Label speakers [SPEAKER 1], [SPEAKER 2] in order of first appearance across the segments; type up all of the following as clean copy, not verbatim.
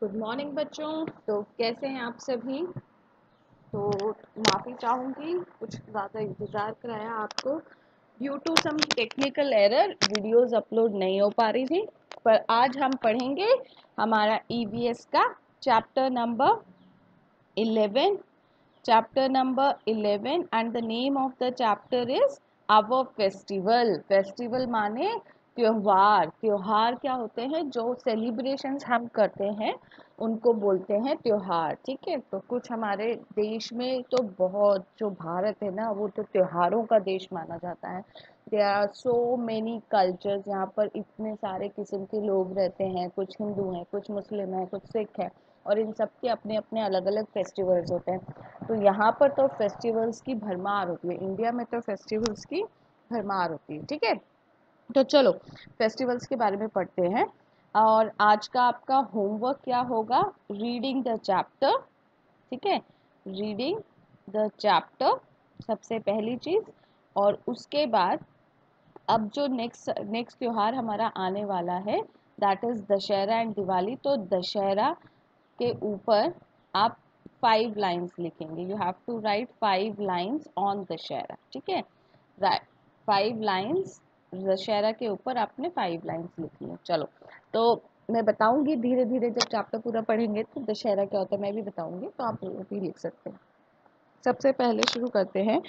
[SPEAKER 1] Good morning बच्चों। तो कैसे हैं आप सभी। तो माफ़ी चाहूँगी कुछ ज़्यादा इंतज़ार कराया आपको। Due to some technical error videos upload नहीं हो पा रही थी। पर आज हम पढ़ेंगे हमारा ईवीएस का chapter number 11। Chapter number 11 and the name of the chapter is our festival. Festival माने त्योहार। त्योहार क्या होते हैं, जो सेलिब्रेशंस हम करते हैं उनको बोलते हैं त्योहार। ठीक है, तो कुछ हमारे देश में तो बहुत, जो भारत है ना वो तो त्योहारों का देश माना जाता है। There are so many cultures, यहाँ पर इतने सारे किस्म के लोग रहते हैं। कुछ हिंदू हैं, कुछ मुस्लिम हैं, कुछ सिख हैं, और इन सब के अपने अपने अलग अलग फेस्टिवल्स होते हैं। तो यहाँ पर तो फेस्टिवल्स की भरमार होती है, इंडिया में तो फेस्टिवल्स की भरमार होती है। ठीक है, तो चलो फेस्टिवल्स के बारे में पढ़ते हैं। और आज का आपका होमवर्क क्या होगा, रीडिंग द चैप्टर। ठीक है, रीडिंग द चैप्टर सबसे पहली चीज़। और उसके बाद अब जो नेक्स्ट नेक्स्ट त्योहार हमारा आने वाला है that is Dussehra and Diwali. तो दशहरा के ऊपर आप 5 लाइन्स लिखेंगे। You have to write 5 lines on Dussehra. ठीक है, राइट 5 लाइन्स दशहरा के ऊपर आपने 5 लाइन्स लिखी है। चलो, तो मैं बताऊंगी धीरे धीरे, जब चैप्टर पूरा पढ़ेंगे तो दशहरा क्या होता है मैं भी बताऊंगी, तो आप वो भी लिख सकते हैं। सबसे पहले शुरू करते हैं।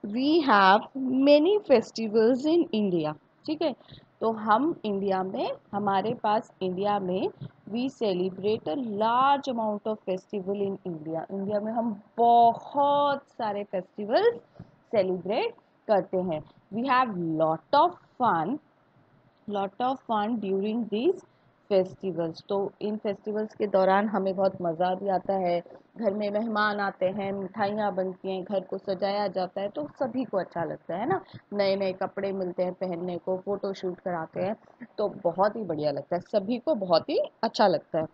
[SPEAKER 1] We have many festivals in India. ठीक है, तो हम इंडिया में, हमारे पास इंडिया में we celebrate a large amount of festival in India. India में हम बहुत सारे फेस्टिवल्स सेलिब्रेट करते हैं। We have lot of fun during these festivals. तो इन फेस्टिवल्स के दौरान हमें बहुत मज़ा भी आता है। घर में मेहमान आते हैं, मिठाइयाँ बनती हैं, घर को सजाया जाता है, तो सभी को अच्छा लगता है ना। नए नए कपड़े मिलते हैं पहनने को, फ़ोटो शूट कराते हैं, तो बहुत ही बढ़िया लगता है, सभी को बहुत ही अच्छा लगता है।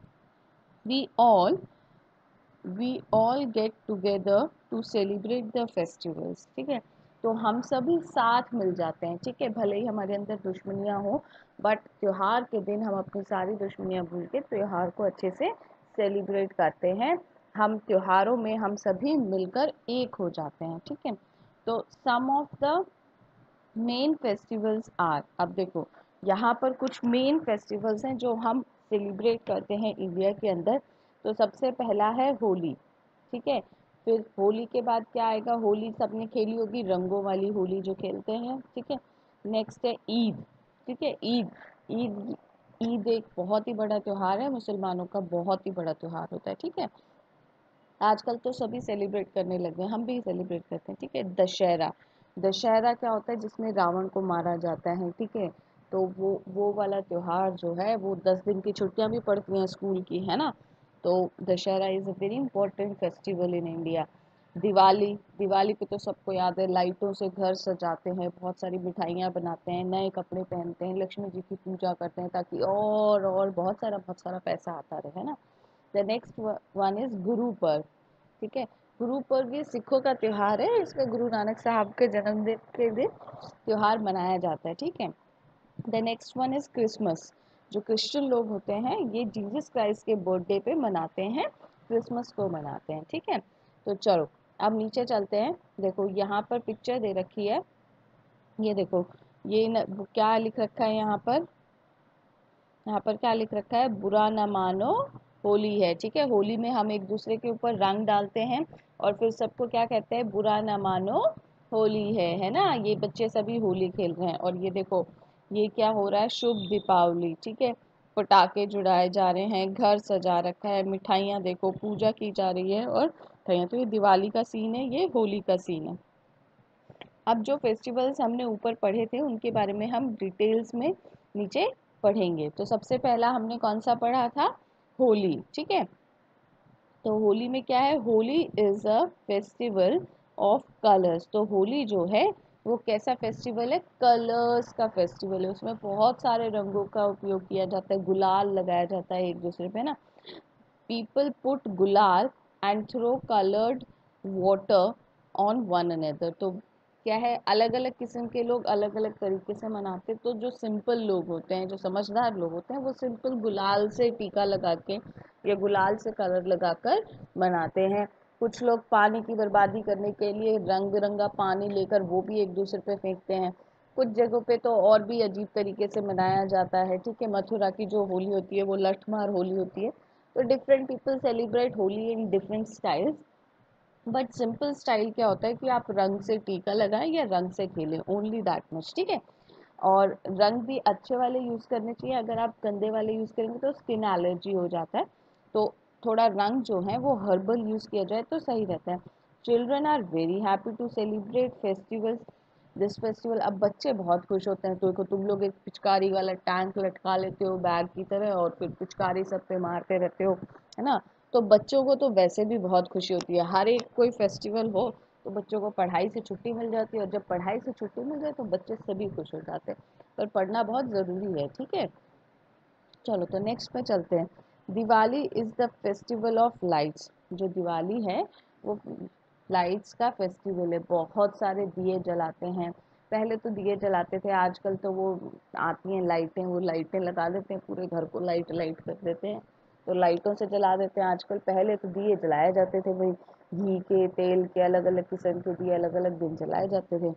[SPEAKER 1] We all we all get together to celebrate the festivals. ठीक है, तो हम सभी साथ मिल जाते हैं। ठीक है, भले ही हमारे अंदर दुश्मनियाँ हो, बट त्योहार के दिन हम अपनी सारी दुश्मनियाँ भूल के त्योहार को अच्छे से सेलिब्रेट करते हैं। हम त्योहारों में हम सभी मिलकर एक हो जाते हैं। ठीक है, तो some of the main festivals are, अब देखो यहाँ पर कुछ मेन फेस्टिवल्स हैं जो हम सेलिब्रेट करते हैं इंडिया के अंदर। तो सबसे पहला है होली। ठीक है, फिर होली के बाद क्या आएगा, होली सबने खेली होगी, रंगों वाली होली जो खेलते हैं। ठीक है, नेक्स्ट है ईद। ठीक है, ईद ईद ईद एक बहुत ही बड़ा त्योहार है, मुसलमानों का बहुत ही बड़ा त्योहार होता है। ठीक है, आजकल तो सभी सेलिब्रेट करने लगे हैं, हम भी सेलिब्रेट करते हैं। ठीक है, दशहरा। दशहरा क्या होता है, जिसमें रावण को मारा जाता है। ठीक है, तो वो वाला त्योहार जो है, वो 10 दिन की छुट्टियां भी पड़ती हैं स्कूल की, है ना। तो Dussehra is a very important festival in India. Diwali, Diwali पे तो सबको याद है, लाइटों से घर सजाते हैं, बहुत सारी मिठाइयाँ बनाते हैं, नए कपड़े पहनते हैं, लक्ष्मी जी की पूजा करते हैं, ताकि और बहुत सारा पैसा आता रहे, है ना। The next one is Guru Parv. ठीक है, गुरु पर्व ये सिखों का त्योहार है, इसमें गुरु नानक साहब के जन्मदिन के दिन त्योहार मनाया जाता है। ठीक है, the next one is Christmas. जो क्रिश्चियन लोग होते हैं ये जीसस क्राइस्ट के बर्थडे पे मनाते हैं, क्रिसमस को मनाते हैं। ठीक है, तो चलो अब नीचे चलते हैं। देखो यहाँ पर पिक्चर दे रखी है, ये देखो, क्या लिख रखा है यहाँ पर, यहाँ पर क्या लिख रखा है, बुरा न मानो होली है। ठीक है, होली में हम एक दूसरे के ऊपर रंग डालते हैं और फिर सबको क्या कहते हैं, बुरा न मानो होली है ना। ये बच्चे सभी होली खेल रहे हैं। और ये देखो ये क्या हो रहा है, शुभ दीपावली। ठीक है, पटाखे जुड़ाए जा रहे हैं, घर सजा रखा है, मिठाइयाँ देखो, पूजा की जा रही है और मिठाइयाँ। तो ये दिवाली का सीन है, ये होली का सीन है। अब जो फेस्टिवल्स हमने ऊपर पढ़े थे उनके बारे में हम डिटेल्स में नीचे पढ़ेंगे। तो सबसे पहला हमने कौन सा पढ़ा था, होली। ठीक है, तो होली में क्या है, Holi is a festival of colours. तो होली जो है वो कैसा फेस्टिवल है, कलर्स का फेस्टिवल है। उसमें बहुत सारे रंगों का उपयोग किया जाता है, गुलाल लगाया जाता है एक दूसरे पे ना। People put gulal and throw coloured water on one another. तो क्या है, अलग अलग किस्म के लोग अलग अलग तरीके से मनाते हैं। तो जो सिंपल लोग होते हैं, जो समझदार लोग होते हैं, वो सिंपल गुलाल से टीका लगा के या गुलाल से कलर लगाकर मनाते हैं। कुछ लोग पानी की बर्बादी करने के लिए रंग बिरंगा पानी लेकर वो भी एक दूसरे पे फेंकते हैं। कुछ जगहों पे तो और भी अजीब तरीके से मनाया जाता है, ठीक है। मथुरा की जो होली होती है वो लठमार होली होती है। तो different people celebrate Holi in different styles, but simple style क्या होता है कि आप रंग से टीका लगाएं या रंग से खेलें, ओनली दैट मच, ठीक है। और रंग भी अच्छे वाले यूज़ करने चाहिए, अगर आप गंदे वाले यूज़ करेंगे तो स्किन एलर्जी हो जाता है। तो थोड़ा रंग जो है वो हर्बल यूज़ किया जाए तो सही रहता है। Children are very happy to celebrate festivals this festival. अब बच्चे बहुत खुश होते हैं, तो देखो तुम लोग एक पिचकारी वाला टैंक लटका लेते हो बैग की तरह और फिर पिचकारी सब पे मारते रहते हो, है ना। तो बच्चों को तो वैसे भी बहुत खुशी होती है, हर एक कोई फेस्टिवल हो तो बच्चों को पढ़ाई से छुट्टी मिल जाती है, और जब पढ़ाई से छुट्टी मिल जाए तो बच्चे सभी खुश हो जाते हैं। पर पढ़ना बहुत ज़रूरी है, ठीक है। चलो तो नेक्स्ट पे चलते हैं। Diwali is the festival of lights. जो दिवाली है वो लाइट्स का फेस्टिवल है, बहुत सारे दिए जलाते हैं। पहले तो दिए जलाते थे, आजकल तो वो आती हैं लाइटें, वो लाइटें लगा देते हैं, पूरे घर को लाइट लाइट कर देते हैं, तो लाइटों से जला देते हैं आजकल। पहले तो दिए जलाए जाते थे भाई, घी के तेल के अलग अलग किस्म के दिए अलग अलग दिन जलाए जाते थे।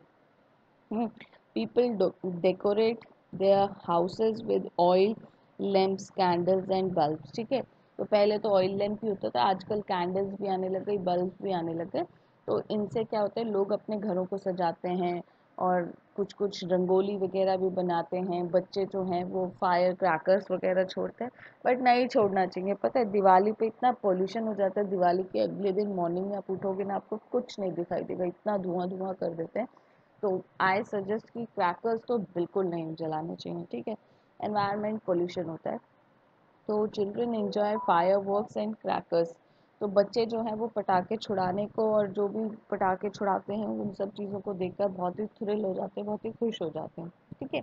[SPEAKER 1] People decorate their houses with oil lamps, candles and bulbs, ठीक है। तो पहले तो ऑयल लैम्प ही होता था, आजकल कैंडल्स भी आने लग गई, बल्ब भी आने लग गए। तो इनसे क्या होता है, लोग अपने घरों को सजाते हैं और कुछ कुछ रंगोली वगैरह भी बनाते हैं। बच्चे जो हैं वो फायर क्रैकर्स वगैरह छोड़ते हैं, बट नहीं छोड़ना चाहिए। पता है दिवाली पे इतना पोल्यूशन हो जाता है, दिवाली के अगले दिन मॉर्निंग में आप उठोगे ना, आपको कुछ नहीं दिखाई देगा, इतना धुआं धुआं कर देते हैं। तो आई सजेस्ट कि क्रैकर्स तो बिल्कुल नहीं जलाने चाहिए, ठीक है। एनवायरनमेंट पोल्यूशन होता है। तो children enjoy fire works and crackers. तो बच्चे जो हैं वो पटाखे छुड़ाने को, और जो भी पटाखे छुड़ाते हैं उन सब चीज़ों को देखकर बहुत ही थ्रिल हो जाते हैं, बहुत ही खुश हो जाते हैं, ठीक है।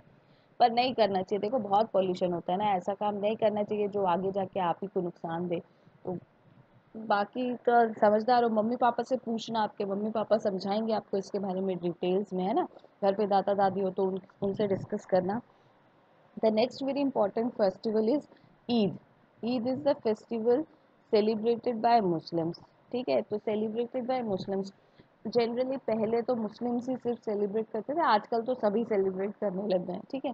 [SPEAKER 1] पर नहीं करना चाहिए, देखो बहुत पॉल्यूशन होता है ना, ऐसा काम नहीं करना चाहिए जो आगे जाके आप ही को नुकसान दे। तो बाकी तो समझदार हो, मम्मी पापा से पूछना, आपके मम्मी पापा समझाएंगे आपको इसके बारे में डिटेल्स में, है ना। घर पे दादा दादी हो तो उनसे डिस्कस करना। The next very important festival is Eid. Eid is the festival celebrated by Muslims, ठीक है। तो सेलिब्रेटेड बाय मुस्लिम्स, जनरली पहले तो मुस्लिम्स ही सिर्फ सेलिब्रेट करते थे, आजकल तो सभी सेलिब्रेट करने लग गए हैं, ठीक है।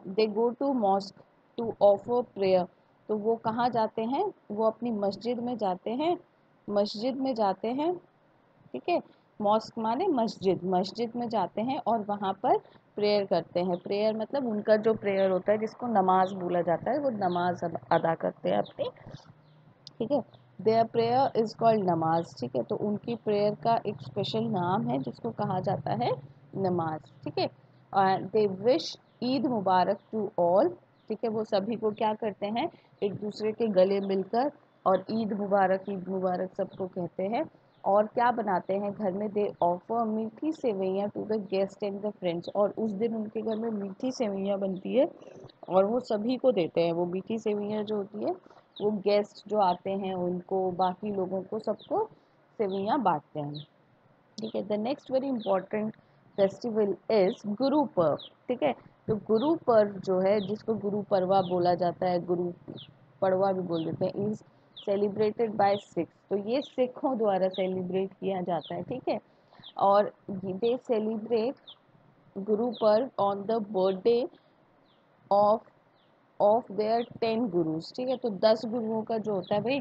[SPEAKER 1] They go to mosque to offer prayer. तो वो कहाँ जाते हैं, वो अपनी मस्जिद में जाते हैं, मस्जिद में जाते हैं, ठीक है। मॉस्क माने मस्जिद, मस्जिद में जाते हैं और वहाँ पर प्रेयर करते हैं। प्रेयर मतलब उनका जो प्रेयर होता है जिसको नमाज बोला जाता है, वो नमाज अदा करते हैं अपनी, ठीक है। देयर प्रेयर इज कॉल्ड नमाज, ठीक है। तो उनकी प्रेयर का एक स्पेशल नाम है जिसको कहा जाता है नमाज, ठीक है। They wish Eid Mubarak to all, ठीक है। वो सभी को क्या करते हैं, एक दूसरे के गले मिलकर और ईद मुबारक सबको कहते हैं। और क्या बनाते हैं घर में, दे ऑफर मीठी सेवैयाँ to the guest and the friends. और उस दिन उनके घर में मीठी सेवैयाँ बनती है और वो सभी को देते हैं। वो मीठी सेवैयाँ जो होती है वो गेस्ट जो आते हैं उनको, बाकी लोगों को, सबको सेवैयाँ बांटते हैं, ठीक है। The next very important festival is Guru Parv, ठीक है। तो गुरु पर्व जो है, जिसको गुरु पर्वा बोला जाता है, गुरु पड़वा भी बोल देते हैं, इज सेलिब्रेटेड बाय सिख्स। तो ये सिखों द्वारा सेलिब्रेट किया जाता है, ठीक है। और दे celebrate Guru Parv on the birthday of their 10 gurus, ठीक है। तो 10 गुरुओं का जो होता है भाई,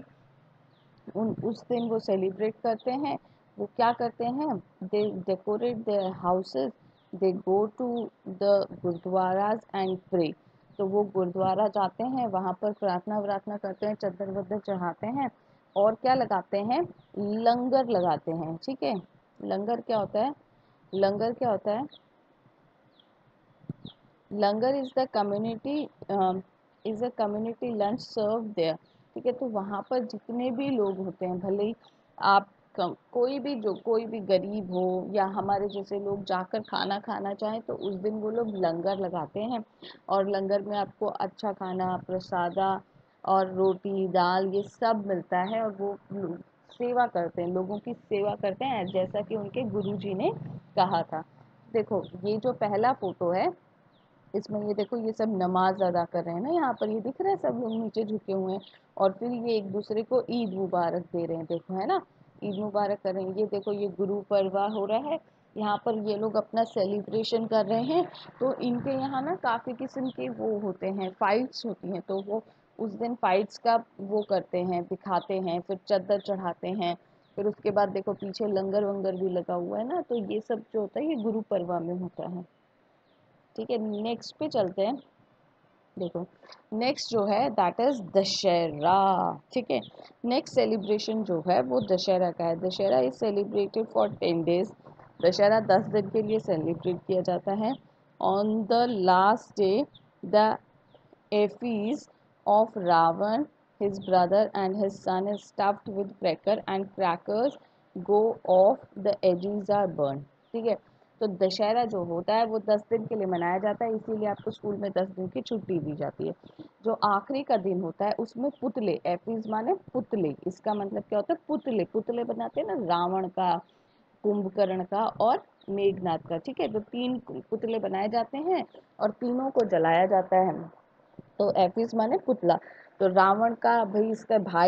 [SPEAKER 1] उस दिन वो सेलिब्रेट करते हैं। वो क्या करते हैं, they decorate their houses, they go to the gurdwaras and pray. तो वो गुरुद्वारा जाते हैं, वहाँ पर प्रार्थना वरार्थना करते हैं, चद्दर वद्दर चढ़ाते हैं, और क्या लगाते हैं, लंगर लगाते हैं, ठीक है। लंगर क्या होता है, लंगर क्या होता है, langar is the community lunch serve there, ठीक है। तो वहाँ पर जितने भी लोग होते हैं, भले ही आप कोई भी गरीब हो या हमारे जैसे लोग जाकर खाना खाना चाहें, तो उस दिन वो लोग लंगर लगाते हैं। और लंगर में आपको अच्छा खाना, प्रसादा और रोटी दाल ये सब मिलता है, और वो सेवा करते हैं, लोगों की सेवा करते हैं जैसा कि उनके गुरुजी ने कहा था। देखो ये जो पहला फोटो है इसमें ये देखो ये सब नमाज अदा कर रहे हैं ना, यहाँ पर ये दिख रहा है सब लोग नीचे झुके हुए हैं और फिर ये एक दूसरे को ईद मुबारक दे रहे हैं, देखो है ना, ईद मुबारक कर रहे हैं। ये देखो ये गुरु पर्वा हो रहा है, यहाँ पर ये लोग अपना सेलिब्रेशन कर रहे हैं। तो इनके यहाँ ना काफ़ी किस्म के वो होते हैं, फाइट्स होती हैं, तो वो उस दिन फाइट्स का वो करते हैं, दिखाते हैं, फिर चद्दर चढ़ाते हैं। फिर उसके बाद देखो पीछे लंगर वंगर भी लगा हुआ है ना, तो ये सब जो होता है ये गुरु पर्वा में होता है। ठीक है, नेक्स्ट पे चलते हैं। देखो नेक्स्ट जो है दैट इज दशहरा। ठीक है, नेक्स्ट सेलिब्रेशन जो है वो दशहरा का है। Dussehra is celebrated for 10 days। Dussehra 10 दिन के लिए सेलिब्रेट किया जाता है। On the last day the effigies of Ravan, his brother and his son is stuffed with cracker and crackers go off, the edges are burned। ठीक है, तो दशहरा जो होता है वो 10 दिन के लिए मनाया जाता है, इसीलिए आपको स्कूल में 10 दिन की छुट्टी दी जाती है। जो आखिरी का दिन होता है उसमें पुतले, एफीज माने पुतले, इसका मतलब क्या होता है, पुतले पुतले बनाते हैं ना, रावण का, कुंभकर्ण का और मेघनाथ का। ठीक है, तो 3 पुतले बनाए जाते हैं और तीनों को जलाया जाता है। तो एफिस माने पुतला। तो रावण का भाई,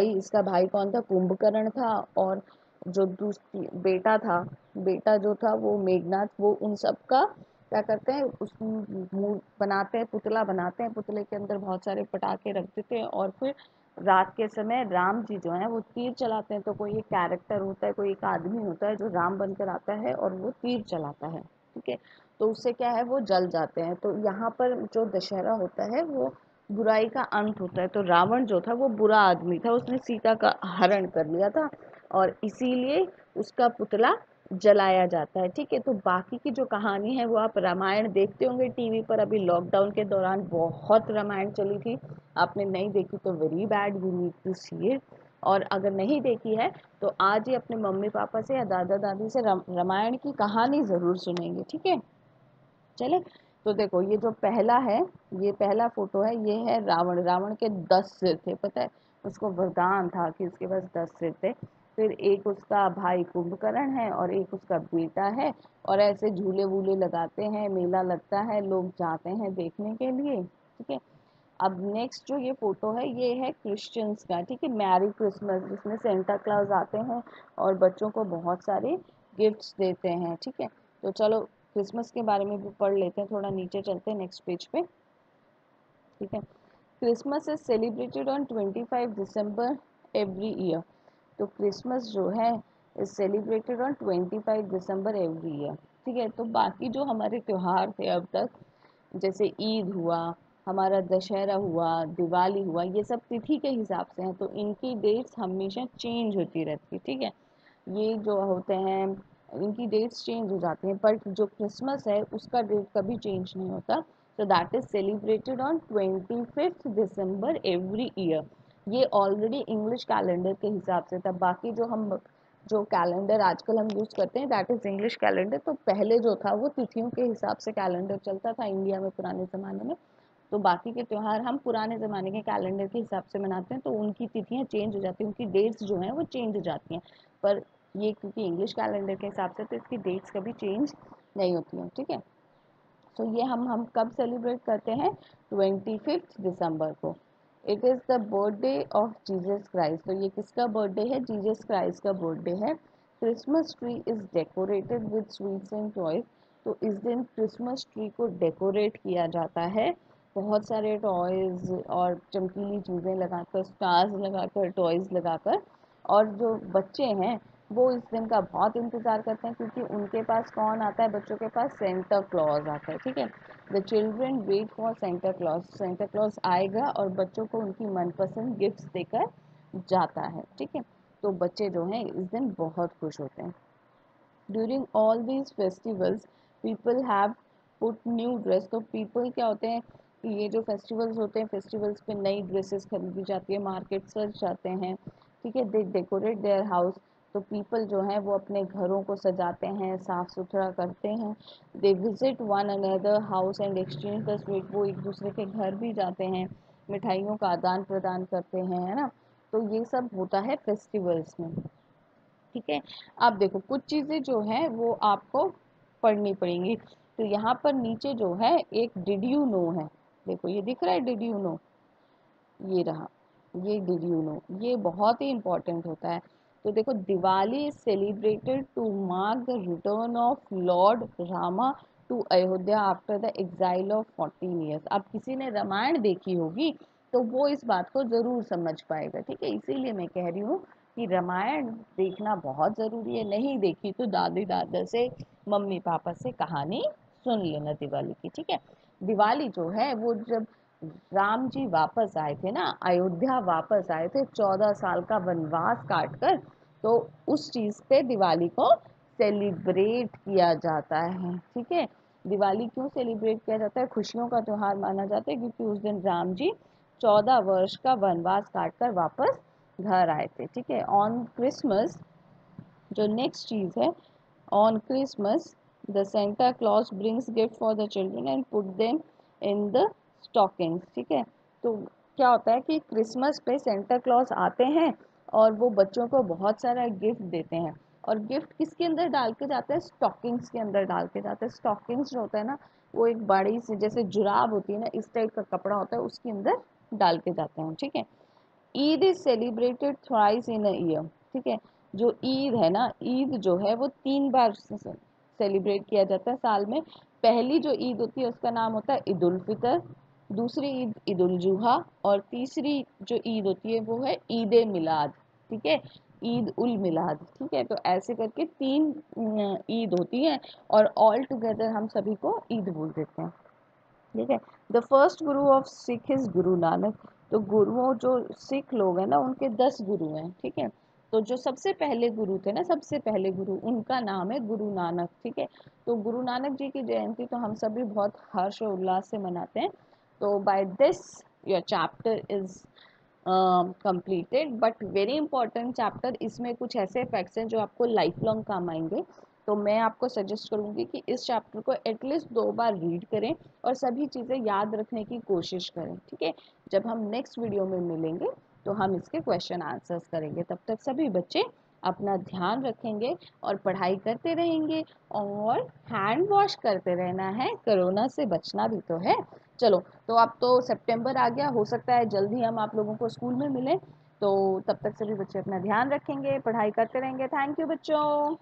[SPEAKER 1] इसका भाई कौन था, कुंभकर्ण था। और जो दूसरी बेटा था, बेटा जो था वो मेघनाथ, वो उन सब का क्या करते हैं, उस मुंह बनाते हैं, पुतला बनाते हैं, पुतले के अंदर बहुत सारे पटाखे रख देते हैं और फिर रात के समय राम जी जो है वो तीर चलाते हैं। तो कोई एक कैरेक्टर होता है, कोई एक आदमी होता है जो राम बनकर आता है और वो तीर चलाता है। ठीक है, तो उससे क्या है, वो जल जाते हैं। तो यहाँ पर जो दशहरा होता है वो बुराई का अंत होता है। तो रावण जो था वो बुरा आदमी था, उसने सीता का हरण कर लिया था और इसीलिए उसका पुतला जलाया जाता है। ठीक है, तो बाकी की जो कहानी है वो आप रामायण देखते होंगे टीवी पर। अभी लॉकडाउन के दौरान बहुत रामायण चली थी, आपने नहीं देखी तो very bad, you need to see it. और अगर नहीं देखी है तो आज ही अपने मम्मी पापा से या दादा दादी से रामायण की कहानी ज़रूर सुनेंगे। ठीक है, चले। तो देखो ये जो पहला है, ये पहला फोटो है, ये है रावण। रावण के 10 सिर थे, पता है, उसको वरदान था कि उसके पास 10 सिर थे। फिर एक उसका भाई कुंभकर्ण है और एक उसका बेटा है। और ऐसे झूले वूले लगाते हैं, मेला लगता है, लोग जाते हैं देखने के लिए। ठीक है, अब नेक्स्ट जो ये फोटो है ये है क्रिश्चियंस का। ठीक है, मैरी क्रिसमस, जिसमें सेंटा क्लॉज आते हैं और बच्चों को बहुत सारे गिफ्ट्स देते हैं। ठीक है, तो चलो क्रिसमस के बारे में भी पढ़ लेते हैं, थोड़ा नीचे चलते हैं नेक्स्ट पेज पे। ठीक है, Christmas is celebrated on 25 December every year. तो क्रिसमस जो है is celebrated on 25 December every year. ठीक है, तो बाकी जो हमारे त्योहार थे अब तक, जैसे ईद हुआ, हमारा दशहरा हुआ, दिवाली हुआ, ये सब तिथि के हिसाब से हैं, तो इनकी डेट्स हमेशा चेंज होती रहती है। ठीक है, ये जो होते हैं इनकी डेट्स चेंज हो जाती हैं, पर जो क्रिसमस है उसका डेट कभी चेंज नहीं होता। तो that is celebrated on 25 December every year. ये ऑलरेडी इंग्लिश कैलेंडर के हिसाब से था। बाकी जो कैलेंडर आजकल हम यूज़ करते हैं दैट इज़ इंग्लिश कैलेंडर। तो पहले जो था वो तिथियों के हिसाब से कैलेंडर चलता था इंडिया में पुराने ज़माने में। तो बाकी के त्यौहार हम पुराने ज़माने के कैलेंडर के हिसाब से मनाते हैं, तो उनकी तिथियाँ चेंज हो जाती हैं, उनकी डेट्स जो हैं वो चेंज हो जाती हैं। पर ये क्योंकि इंग्लिश कैलेंडर के हिसाब से, तो इसकी डेट्स कभी चेंज नहीं होती हैं। ठीक है, तो ये हम कब सेलिब्रेट करते हैं, 25 दिसंबर को। It is the birthday of Jesus Christ. तो ये किसका बर्थडे है, जीसस क्राइस्ट का बर्थडे है। Christmas tree is decorated with sweets and toys. तो इस दिन क्रिसमस ट्री को डेकोरेट किया जाता है, बहुत सारे टॉयज़ और चमकीली चीज़ें लगाकर, स्टार्स लगाकर, टॉयज़ लगाकर। और जो बच्चे हैं वो इस दिन का बहुत इंतज़ार करते हैं, क्योंकि उनके पास कौन आता है, बच्चों के पास सेंटा क्लॉज आता है। ठीक है, the children wait for Santa Claus. Santa Claus आएगा और बच्चों को उनकी मनपसंद गिफ्ट्स देकर जाता है। ठीक है, तो बच्चे जो हैं इस दिन बहुत खुश होते हैं। During all these festivals people have put new dress. तो पीपल क्या होते हैं कि ये जो फेस्टिवल्स होते हैं, फेस्टिवल्स पे नई ड्रेसेस खरीदी जाती है, मार्केट सज जाते हैं। ठीक है, दे डेकोरेट देयर हाउस। तो पीपल जो हैं वो अपने घरों को सजाते हैं, साफ़ सुथरा करते हैं। They visit one another house and exchange the sweet. वो एक दूसरे के घर भी जाते हैं, मिठाइयों का आदान प्रदान करते हैं, है ना। तो ये सब होता है फेस्टिवल्स में। ठीक है, अब देखो कुछ चीज़ें जो हैं वो आपको पढ़नी पड़ेंगी। तो यहाँ पर नीचे जो है एक डिड यू नो है, देखो ये दिख रहा है डिड यू नो, ये रहा, ये डिड यू नो, ये बहुत ही इंपॉर्टेंट होता है। तो देखो, Diwali is celebrated to mark the return of lord Rama to Ayodhya after the exile of 14 years. अब किसी ने रामायण देखी होगी तो वो इस बात को ज़रूर समझ पाएगा, ठीक है। इसीलिए मैं कह रही हूँ कि रामायण देखना बहुत ज़रूरी है। नहीं देखी तो दादी दादा से, मम्मी पापा से कहानी सुन लेना दिवाली की, ठीक है। दिवाली जो है वो जब राम जी वापस आए थे ना, अयोध्या वापस आए थे 14 साल का वनवास काट कर, तो उस चीज़ पे दिवाली को सेलिब्रेट किया जाता है, ठीक है। दिवाली क्यों सेलिब्रेट किया जाता है? खुशियों का त्योहार माना जाता है क्योंकि उस दिन राम जी 14 वर्ष का वनवास काट कर वापस घर आए थे, ठीक है। ऑन क्रिसमस, जो नेक्स्ट चीज़ है, on Christmas the Santa Claus brings gift for the children and put them in the stockings, ठीक है। तो क्या होता है कि क्रिसमस पे सेंटा क्लॉज आते हैं और वो बच्चों को बहुत सारा गिफ्ट देते हैं, और गिफ्ट किसके अंदर डाल के जाते हैं? स्टॉकिंग्स के अंदर डाल के जाते हैं। स्टॉकिंग्स जो होता है ना, वो एक बड़ी सी जैसे जुराब होती है ना, इस टाइप का कपड़ा होता है, उसके अंदर डाल के जाते हैं, ठीक है। Eid is celebrated thrice in a year, ठीक है। जो ईद है ना, ईद जो है वो 3 बार सेलिब्रेट किया जाता है साल में। पहली जो ईद होती है उसका नाम होता है ईद उल फितर, दूसरी ईद ईद उल जुहा, और तीसरी जो ईद होती है वो है ईद ए मिलाद, ठीक है, ईद उल मिलाद, ठीक है। तो ऐसे करके 3 ईद होती हैं, और ऑल टुगेदर हम सभी को ईद बोल देते हैं, ठीक है। The first Guru of Sikh is Guru Nanak. तो गुरुओं, जो सिख लोग हैं ना, उनके 10 गुरु हैं, ठीक है। तो जो सबसे पहले गुरु थे ना, सबसे पहले गुरु, उनका नाम है गुरु नानक, ठीक है। तो गुरु नानक जी की जयंती तो हम सभी बहुत हर्ष और उल्लास से मनाते हैं। तो by this your chapter is completed, but very important chapter, इसमें कुछ ऐसे फैक्ट्स हैं जो आपको लाइफ लॉन्ग काम आएंगे। तो मैं आपको सजेस्ट करूंगी कि इस चैप्टर को एटलीस्ट 2 बार रीड करें और सभी चीज़ें याद रखने की कोशिश करें, ठीक है। जब हम नेक्स्ट वीडियो में मिलेंगे तो हम इसके क्वेश्चन आंसर्स करेंगे। तब तक सभी बच्चे अपना ध्यान रखेंगे और पढ़ाई करते रहेंगे, और हैंड वॉश करते रहना है, कोरोना से बचना भी तो है। चलो, तो अब तो सितंबर आ गया, हो सकता है जल्द ही हम आप लोगों को स्कूल में मिलें। तो तब तक सभी बच्चे अपना ध्यान रखेंगे, पढ़ाई करते रहेंगे। थैंक यू बच्चों।